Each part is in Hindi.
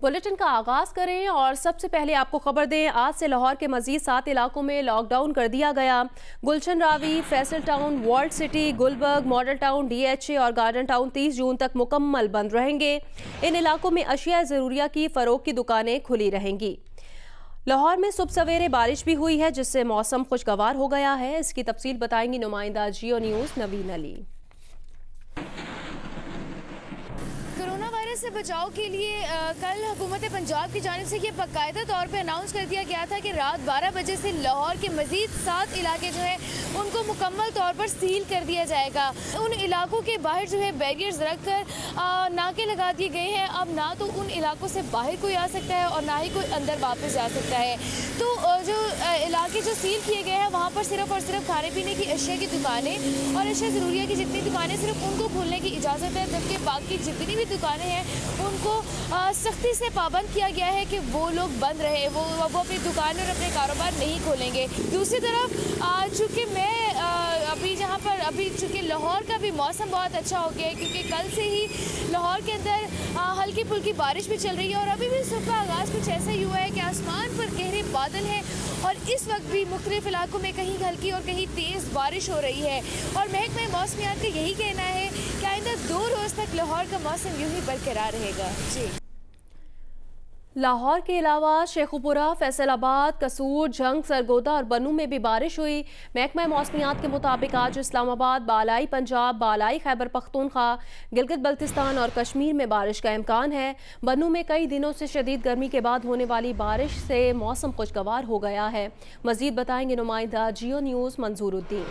बुलेटिन का आगाज करें और सबसे पहले आपको खबर दें, आज से लाहौर के मजीद 7 इलाकों में लॉकडाउन कर दिया गया। Gulshan Ravi, Faisal town, walled city, Gulberg, model town, DHA और गार्डन टाउन 30 जून तक मुकम्मल बंद रहेंगे। इन इलाकों में अशिया ज़रूरिया की फ़रोग की दुकानें खुली रहेंगी। लाहौर में सुबह सवेरे बारिश भी हुई है, जिससे मौसम खुशगवार हो गया है। इसकी तफसील बताएंगी नुमाइंदा जियो न्यूज़ नवीन अली। से बचाव के लिए कल हुकूमत पंजाब की जानिब से ये बाकायदा तौर पे अनाउंस कर दिया गया था कि रात 12 बजे से लाहौर के मजीद 7 इलाके जो है उनको मुकम्मल तौर पर सील कर दिया जाएगा। उन इलाकों के बाहर जो है बैरियर्स रख कर नाके लगा दिए गए हैं। अब ना तो उन इलाकों से बाहर कोई आ सकता है और ना ही कोई अंदर वापस जा सकता है। तो जो इलाके जो सील किए गए हैं वहाँ पर सिर्फ और सिर्फ खाने पीने की अशिया की दुकानें और अशिया ज़रूरिया की जितनी दुकानें सिर्फ उनको खोलने की इजाज़त है, जबकि बाकी जितनी भी दुकानें हैं उनको सख्ती से पाबंद किया गया है कि वो लोग बंद रहे, वो अपनी दुकान और अपने कारोबार नहीं खोलेंगे। दूसरी तरफ चूँकि मैं अभी चूँकि लाहौर का भी मौसम बहुत अच्छा हो गया है, क्योंकि कल से ही लाहौर के अंदर हल्की फुल्की बारिश भी चल रही है और अभी भी सुबह आगाज़ कुछ ऐसा ही हुआ है कि आसमान पर गहरे बादल हैं और इस वक्त भी मुख्तलिफ इलाकों में कहीं हल्की और कहीं तेज़ बारिश हो रही है। और महकमा मौसमियात का यही कहना है कि आइंदा 2 रोज़ तक लाहौर का मौसम यूं ही बरकरार रहेगा। जी, लाहौर के अलावा शेखुपुरा, फैसलाबाद, कसूर, जंग, सरगोदा और बनू में भी बारिश हुई। महकमा मौसमियात के मुताबिक आज इस्लामाबाद, बालाई पंजाब, बालाई खैबर पख्तूनख्वा, गिलगित बल्तिस्तान और कश्मीर में बारिश का इम्कान है। बनू में कई दिनों से शदीद गर्मी के बाद होने वाली बारिश से मौसम खुशगवार हो गया है। मजीद बताएंगे नुमाइंदा जियो न्यूज़ मंजूरुद्दीन।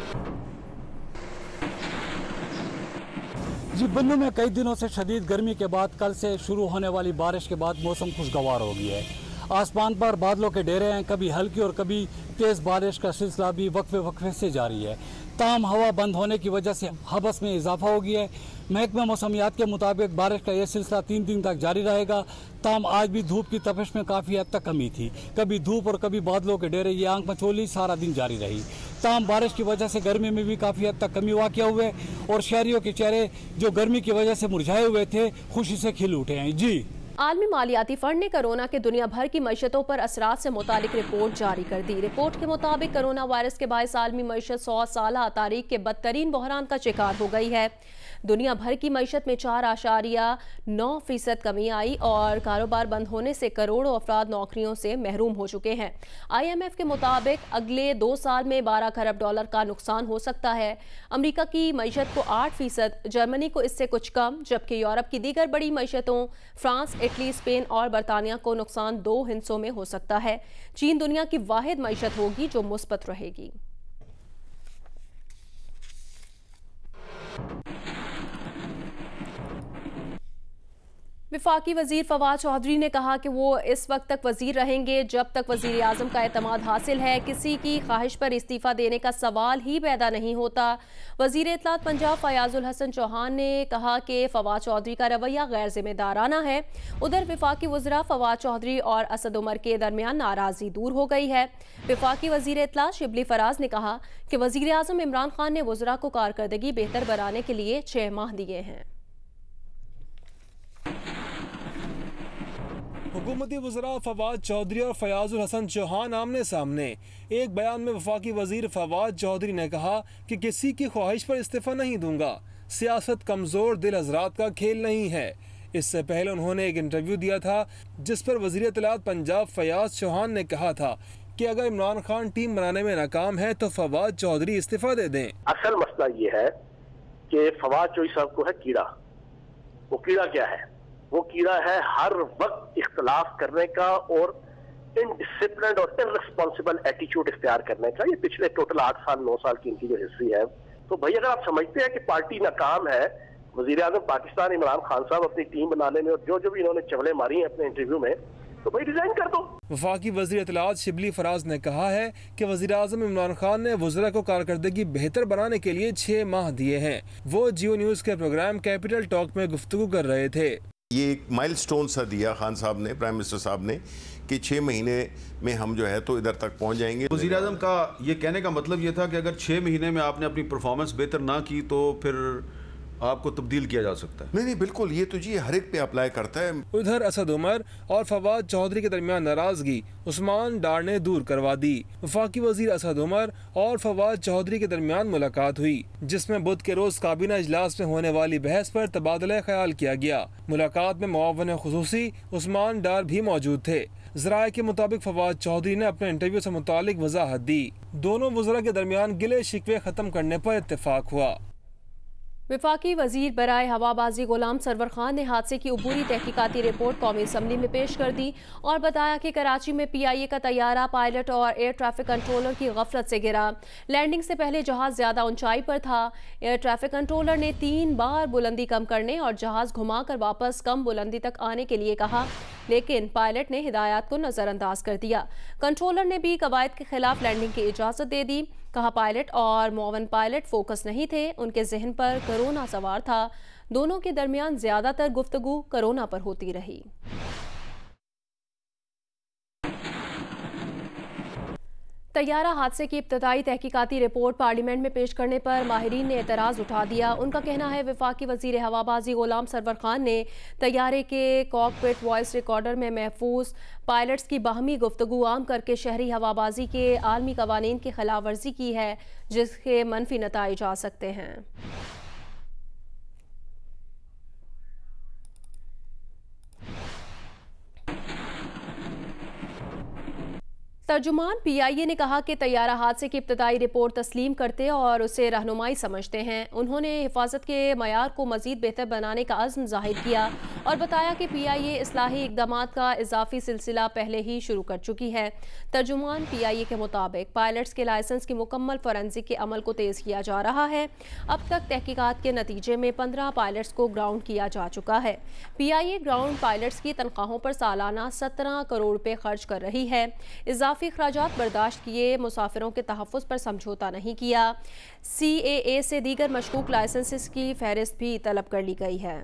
जी, बन्नू में कई दिनों से शदीद गर्मी के बाद कल से शुरू होने वाली बारिश के बाद मौसम खुशगवार हो गया है। आसमान पर बादलों के डेरे हैं, कभी हल्की और कभी तेज़ बारिश का सिलसिला भी वक्फे से जारी है। ताम हवा बंद होने की वजह से हबस में इजाफा हो गया है। महकमा मौसमियात के मुताबिक बारिश का यह सिलसिला 3 दिन तक जारी रहेगा। ताम आज भी धूप की तपिश में काफ़ी हद तक कमी थी, कभी धूप और कभी बादलों के डेरे, ये आंख मचोली सारा दिन जारी रही। ताम बारिश की वजह से गर्मी में भी काफ़ी हद तक कमी वाक़या हुए और शहरियों के चेहरे जो गर्मी की वजह से मुरझाए हुए थे, खुशी से खिल उठे हैं। जी, आलमी मालियाती फंड ने कोरोना के दुनिया भर की मईशतों पर असरात से मुतालिक रिपोर्ट जारी कर दी। रिपोर्ट के मुताबिक कोरोना वायरस के बायस आलमी मईशत 100 साला तारीख के बदतरीन बहरान का शिकार हो गई है। दुनिया भर की मईशत में 4.9% कमी आई और कारोबार बंद होने से करोड़ों अफराद नौकरियों से महरूम हो चुके हैं। IMF के मुताबिक अगले 2 साल में $12 खरब का नुकसान हो सकता है। अमरीका की मईशत को 8%, जर्मनी को इससे कुछ कम, जबकि यूरोप की दीगर बड़ी मईशतों फ्रांस, इटली, स्पेन और बरतानिया को नुकसान 2 हिस्सों में हो सकता है। चीन दुनिया की वाहिद मईशत होगी जो मुस्बत रहेगी। वफाकी वजीर फवाद चौधरी ने कहा कि वो इस वक्त तक वजीर रहेंगे जब तक वजीर आजम का एतमाद हासिल है। किसी की ख्वाहिश पर इस्तीफ़ा देने का सवाल ही पैदा नहीं होता। वजीर इत्तलात पंजाब फयाजुल हसन चौहान ने कहा कि फवाद चौधरी का रवैया गैर जिम्मेदाराना है। उधर वफाकी वज़रा फवाद चौधरी और असद उमर के दरमियान नाराज़गी दूर हो गई है। वफाकी वजीर इत्तलात शिबली फराज ने कहा कि वजीर आजम इमरान खान ने वज़रा को कारकर्दगी बेहतर बनाने के लिए 6 माह दिए हैं। हुकूमती वज़रा फवाद चौधरी और फयाजुल हसन चौहान आमने सामने। एक बयान में वफाकी वजीर फवाद चौधरी ने कहा कि किसी की ख्वाहिश पर इस्तीफ़ा नहीं दूंगा। सियासत कमज़ोर दिल हज़रात का खेल नहीं है। इससे पहले उन्होंने एक इंटरव्यू दिया था जिस पर वज़ीर इत्तलात पंजाब फयाज चौहान ने कहा था कि अगर इमरान खान टीम बनाने में नाकाम है तो फवाद चौधरी इस्तीफ़ा दे दें। असल मसला ये है कि फवाद चौधरी साहब को है कीड़ा। वो कीड़ा क्या है? वो कीड़ा है हर वक्त इख्तलाफ करने का और इनडिसिप्लिन्ड और इररिस्पॉन्सिबल एटीट्यूड इख्तियार करने का। ये पिछले टोटल 8 साल 9 साल की इनकी जो हिस्ट्री है। तो भाई अगर आप समझते हैं कि पार्टी नाकाम है, वजीर आज़म पाकिस्तान इमरान खान साहब अपनी टीम बनाने में और जो जो भी इन्होंने चवले मारी हैं अपने इंटरव्यू में, तो भाई रिजाइन कर दो। वफाकी वज़ीर इत्तलात शिबली फराज ने कहा है कि वज़ीर आज़म इमरान खान ने वज़रा को कारकर्दगी बेहतर बनाने के लिए 6 माह दिए हैं। वो जियो न्यूज़ के प्रोग्राम कैपिटल टॉक में गुफ्तगू कर रहे थे। ये एक माइलस्टोन सा दिया खान साहब ने, प्राइम मिनिस्टर साहब ने, कि 6 महीने में हम जो है तो इधर तक पहुंच जाएंगे। वज़ीर आज़म का ये कहने का मतलब ये था कि अगर 6 महीने में आपने अपनी परफॉर्मेंस बेहतर ना की तो फिर आपको तब्दील किया जा सकता है। नहीं बिल्कुल, ये तो जी हर एक पे अप्लाई करता है। उधर असद उमर और फवाद चौधरी के दरमियान नाराजगी उस्मान डार ने दूर करवा दी। वफाकी वजीर असद उमर और फवाद चौधरी के दरमियान मुलाकात हुई, जिसमें बुध के रोज काबीना इजलास में होने वाली बहस पर तबादला ख्याल किया गया। मुलाकात में मुआवन खुसूसी उस्मान डार भी मौजूद थे। ज़राए के मुताबिक फवाद चौधरी ने अपने इंटरव्यू से मुतालिक वजाहत दी। दोनों वज़रा के दरमियान गिले शिकवे खत्म करने पर इत्तेफाक हुआ। वफाकी वजीर बराए हवाबाजी गुलाम सरवर खान ने हादसे की अबूरी तहकीकाती रिपोर्ट कौमी असम्बली में पेश कर दी और बताया कि कराची में PIA का तैयारा पायलट और एयर ट्रैफिक कंट्रोलर की गफलत से गिरा। लैंडिंग से पहले जहाज ज़्यादा ऊंचाई पर था। एयर ट्रैफिक कंट्रोलर ने 3 बार बुलंदी कम करने और जहाज घुमाकर वापस कम बुलंदी तक आने के लिए कहा, लेकिन पायलट ने हिदायत को नज़रअंदाज कर दिया। कंट्रोलर ने भी कवायद के खिलाफ लैंडिंग की इजाज़त दे दी। कहा पायलट और मुआवन पायलट फोकस नहीं थे, उनके जहन पर कोरोना सवार था। दोनों के दरमियान ज़्यादातर गुफ्तगू कोरोना पर होती रही। तैयारा हादसे की इब्तदाई तहकीकाती रिपोर्ट पार्लियामेंट में पेश करने पर माहिरीन ने एतराज़ उठा दिया। उनका कहना है वफाकी वज़ीर हवाबाजी गुलाम सरवर खान ने तैयारे के कॉकपिट वॉइस रिकॉर्डर में महफूज पायलट्स की बाहमी गुफ्तगू आम करके शहरी हवाबाजी के आलमी कवानीन की खिलाफ वर्जी की है, जिसके मनफी नताइज आ सकते हैं। तर्जुमान PIA ने कहा कि तैयारा हादसे की इब्तदाई रिपोर्ट तस्लीम करते और उसे रहनुमाई समझते हैं। उन्होंने हिफाजत के मयार को मज़ीद बेहतर बनाने का अज़्म ज़ाहिर किया और बताया कि PIA इस्लाही इक़दामात का इजाफी सिलसिला पहले ही शुरू कर चुकी है। तर्जुमान PIA के मुताबिक पायलट्स के लाइसेंस की मुकम्मल फोरेंसिक के अमल को तेज़ किया जा रहा है। अब तक तहकीकात के नतीजे में 15 पायलट्स को ग्राउंड किया जा चुका है। PIA ग्राउंड पायलट्स की तनख्वाहों पर सालाना 17 करोड़ रुपये खर्च कर रही है। इजाफी खर्चात बर्दाश्त किए, मुसाफिरों के तहफ़्फ़ुज़ पर समझौता नहीं किया। CAA से दीगर मशकूक लाइसेंसेस की फहरिस्त भी तलब कर ली गई है।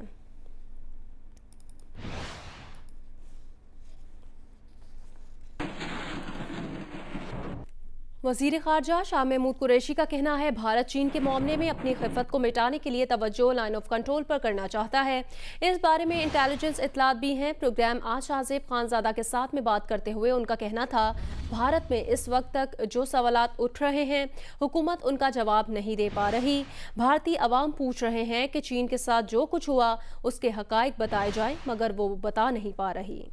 वज़ीर ख़ारजा शाह महमूद कुरैशी का कहना है भारत चीन के मामले में अपनी खिफ़त को मिटाने के लिए तवज्जो लाइन ऑफ कंट्रोल पर करना चाहता है। इस बारे में इंटेलिजेंस इत्तलात भी हैं। प्रोग्राम आज शाहज़ेब खानज़ादा के साथ में बात करते हुए उनका कहना था भारत में इस वक्त तक जो सवालात उठ रहे हैं हुकूमत उनका जवाब नहीं दे पा रही। भारतीय अवाम पूछ रहे हैं कि चीन के साथ जो कुछ हुआ उसके हक़ाइक़ बताए जाएं, मगर वो बता नहीं पा रही।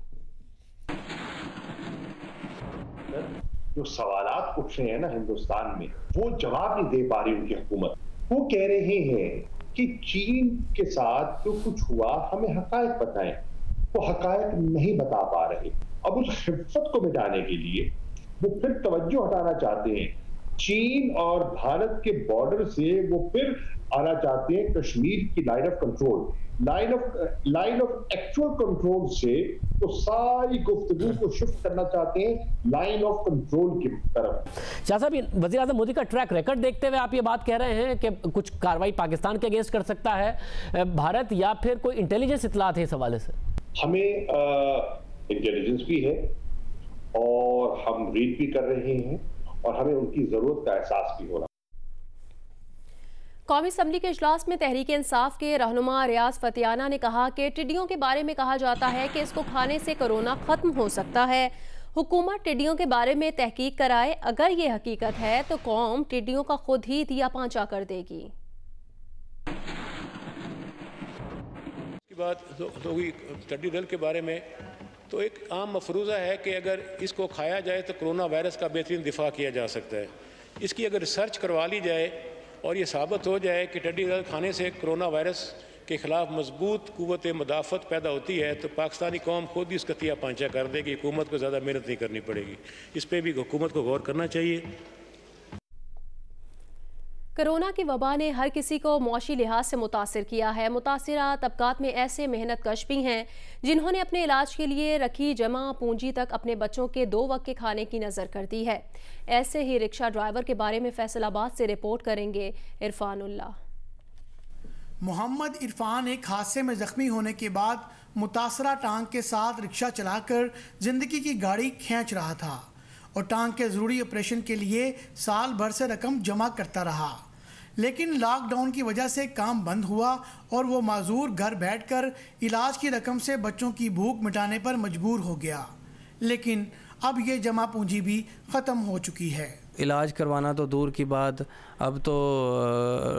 जो सवालात उठ रहे हैं ना हिंदुस्तान में, वो जवाब नहीं दे पा रही उनकी हुकूमत। वो कह रहे हैं कि चीन के साथ जो कुछ हुआ हमें हकायक बताएं, वो हकायक नहीं बता पा रहे। अब उस खिफ़त को मिटाने के लिए वो फिर तवज्जो हटाना चाहते हैं चीन और भारत के बॉर्डर से, वो फिर आना चाहते हैं कश्मीर की line of control, line of actual control से तो सारी गुफ्तगू को शिफ्ट करना चाहते हैं लाइन ऑफ कंट्रोल की तरफ। शाह साहब, वज़ीर आज़म मोदी का ट्रैक रिकॉर्ड देखते हुए आप ये बात कह रहे हैं कि कुछ कार्रवाई पाकिस्तान के अगेंस्ट कर सकता है भारत, या फिर कोई इंटेलिजेंस इत्तलात है इस हवाले से? हमें इंटेलिजेंस भी है और हम रीड भी कर रहे हैं और हमें उनकी जरूरत का एहसास भी हो रहा है। कौमी असम्बली के इजलास में तहरीक इंसाफ के रहनुमा रियाज फतियाना ने कहा कि टिड्डियों के बारे में कहा जाता है कि इसको खाने से कोरोना खत्म हो सकता है। हुकूमत टिड्डियों के बारे में तहकीक कराए, अगर ये हकीकत है तो कौम टिड्डियों का खुद ही दिया पांचा कर देगी। बात तो हुई टिड्डी दल के बारे में, तो एक आम मफरूज़ा है कि अगर इसको खाया जाए तो कोरोना वायरस का बेहतरीन दिफा किया जा सकता है। इसकी अगर रिसर्च करवा ली जाए और ये साबित हो जाए कि टिड्डी दल खाने से कोरोना वायरस के ख़िलाफ़ मजबूत क़ुव्वत मुदाफ़त पैदा होती है, तो पाकिस्तानी कौम खुद ही उसका तिया पांचा कर देगी, हुकूमत को ज़्यादा मेहनत नहीं करनी पड़ेगी। इस पर भी हुकूमत को गौर करना चाहिए। कोरोना की वबा ने हर किसी को मौशी लिहाज से मुतासिर किया है। मुतासिरा तबकात में ऐसे मेहनत कश भी हैं जिन्होंने अपने इलाज के लिए रखी जमा पूंजी तक अपने बच्चों के 2 वक्त के खाने की नज़र कर दी है। ऐसे ही रिक्शा ड्राइवर के बारे में फैसलाबाद से रिपोर्ट करेंगे इरफानुल्लाह। मोहम्मद इरफान एक हादसे में जख्मी होने के बाद मुतासरा टांग के साथ रिक्शा चलाकर जिंदगी की गाड़ी खींच रहा था और टांग के ज़रूरी ऑपरेशन के लिए साल भर से रकम जमा करता रहा, लेकिन लॉकडाउन की वजह से काम बंद हुआ और वो माजूर घर बैठकर इलाज की रकम से बच्चों की भूख मिटाने पर मजबूर हो गया। लेकिन अब ये जमा पूंजी भी ख़त्म हो चुकी है। इलाज करवाना तो दूर की बात, अब तो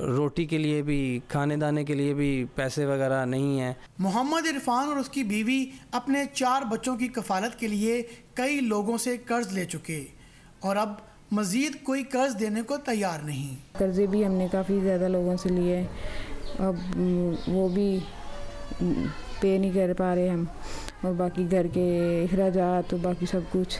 रोटी के लिए भी, खाने दाने के लिए भी पैसे वगैरह नहीं है। मोहम्मद इरफान और उसकी बीवी अपने 4 बच्चों की कफालत के लिए कई लोगों से कर्ज ले चुके और अब मज़ीद कोई कर्ज देने को तैयार नहीं। कर्जे भी हमने काफ़ी ज़्यादा लोगों से लिए, अब वो भी पे नहीं कर पा रहे हम, और बाकी घर के अखराजात तो बाकी सब कुछ,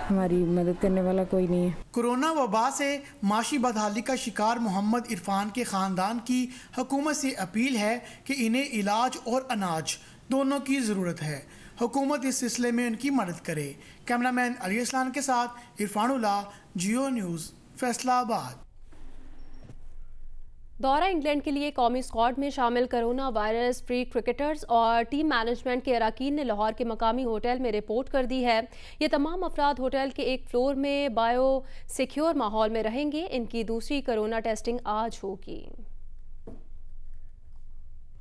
हमारी मदद करने वाला कोई नहीं है। कोरोना वबा से माशी बदहाली का शिकार मोहम्मद इरफान के ख़ानदान की हुकूमत से अपील है कि इन्हें इलाज और अनाज दोनों की ज़रूरत है। हुकूमत इस सिलसिले में उनकी मदद करे। कैमरामैन अली असलान के साथ इरफानुल्लाह, जियो न्यूज़, फैसलाबाद। दौरा इंग्लैंड के लिए कौमी स्क्वाड में शामिल कोरोना वायरस फ्री क्रिकेटर्स और टीम मैनेजमेंट के अरकान ने लाहौर के मकामी होटल में रिपोर्ट कर दी है। ये तमाम अफराद होटल के एक फ्लोर में बायो सिक्योर माहौल में रहेंगे। इनकी दूसरी कोरोना टेस्टिंग आज होगी।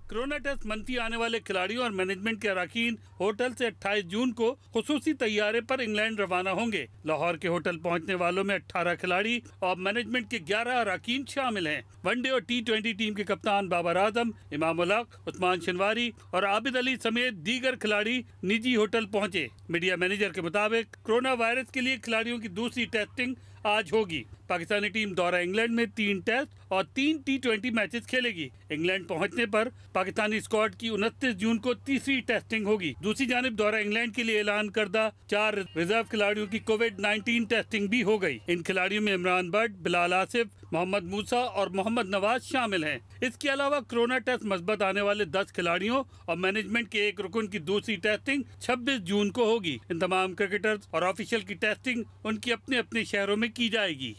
कोरोना टेस्ट मनफी आने वाले खिलाड़ियों और मैनेजमेंट के अरकान होटल से 28 जून को खुसूसी तैयारे पर इंग्लैंड रवाना होंगे। लाहौर के होटल पहुंचने वालों में 18 खिलाड़ी और मैनेजमेंट के 11 अरकान शामिल हैं। वनडे और T20 टीम के कप्तान बाबर आजम, इमाम उल हक, उस्मान शनवारी और आबिद अली समेत दीगर खिलाड़ी निजी होटल पहुंचे। मीडिया मैनेजर के मुताबिक कोरोना वायरस के लिए खिलाड़ियों की दूसरी टेस्टिंग आज होगी। पाकिस्तानी टीम दौरा इंग्लैंड में 3 टेस्ट और 3 T20 मैचेस खेलेगी। इंग्लैंड पहुंचने पर पाकिस्तानी स्क्वाड की 29 जून को तीसरी टेस्टिंग होगी। दूसरी जानिब दौरा इंग्लैंड के लिए ऐलान करदा 4 रिजर्व खिलाड़ियों की कोविड-19 टेस्टिंग भी हो गई। इन खिलाड़ियों में इमरान बट, बिलाल आसिफ, मोहम्मद मूसा और मोहम्मद नवाज शामिल हैं। इसके अलावा कोरोना टेस्ट मस्बत आने वाले 10 खिलाड़ियों और मैनेजमेंट के एक रुकन की दूसरी टेस्टिंग 26 जून को होगी। इन तमाम क्रिकेटर्स और ऑफिशियल की टेस्टिंग उनकी अपने अपने शहरों में की जाएगी।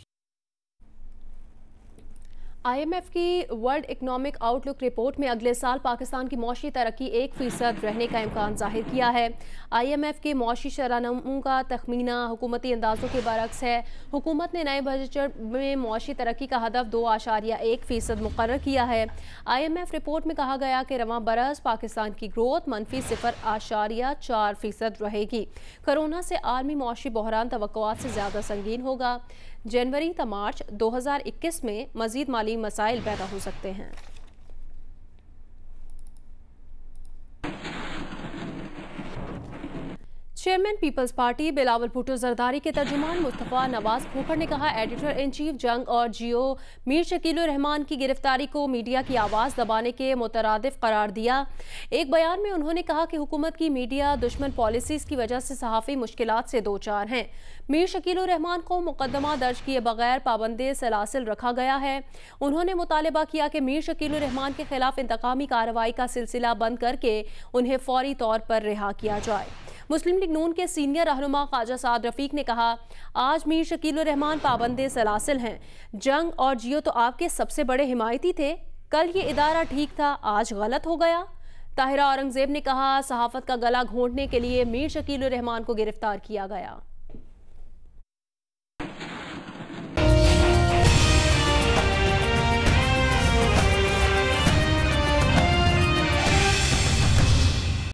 IMF की वर्ल्ड इकनॉमिक आउटलुक रिपोर्ट में अगले साल पाकिस्तान की मौशी तरक्की 1% रहने का इम्कान जाहिर किया है। IMF के मौशी शरहनमू का तखमीना हुकूमती अंदाज़ों के बरक्स है। हुकूमत ने नए बजट में मौशी तरक्की का हदफ 2.1% मुकर्रर किया है। IMF रिपोर्ट में कहा गया कि रवां बरस पाकिस्तान की ग्रोथ -0.4% रहेगी। कोरोना से आलमी मौशी बहरान तवक्कुआत से ज़्यादा संगीन होगा। जनवरी ta मार्च 2021 में मज़ीद माली मसाइल पैदा हो सकते हैं। चेयरमैन पीपल्स पार्टी बिलावल भुट्टो जरदारी के तर्जुमान मुस्तफ़ा नवाज खोखर ने कहा, एडिटर इन चीफ जंग और जियो मीर शकील रहमान की गिरफ्तारी को मीडिया की आवाज़ दबाने के मुतरादिफ करार दिया। एक बयान में उन्होंने कहा कि हुकूमत की मीडिया दुश्मन पॉलिसीज़ की वजह से सहाफ़ी मुश्किलात से दो चार हैं। मीर शकील रहमान को मुकदमा दर्ज किए बगैर पाबंदे सलासिल रखा गया है। उन्होंने मुतालबा किया कि मीर शकील रहमान के खिलाफ इंतकामी कार्रवाई का सिलसिला बंद करके उन्हें फौरी तौर पर रिहा किया जाए। मुस्लिम लीग नून के सीनियर रहनुमा ख्वाजा साद रफीक ने कहा, आज मीर शकील रहमान पाबंदे सलासिल हैं। जंग और जियो तो आपके सबसे बड़े हिमायती थे। कल ये इदारा ठीक था, आज गलत हो गया। ताहिरा औरंगजेब ने कहा, सहाफत का गला घोंटने के लिए मीर शकील रहमान को गिरफ्तार किया गया।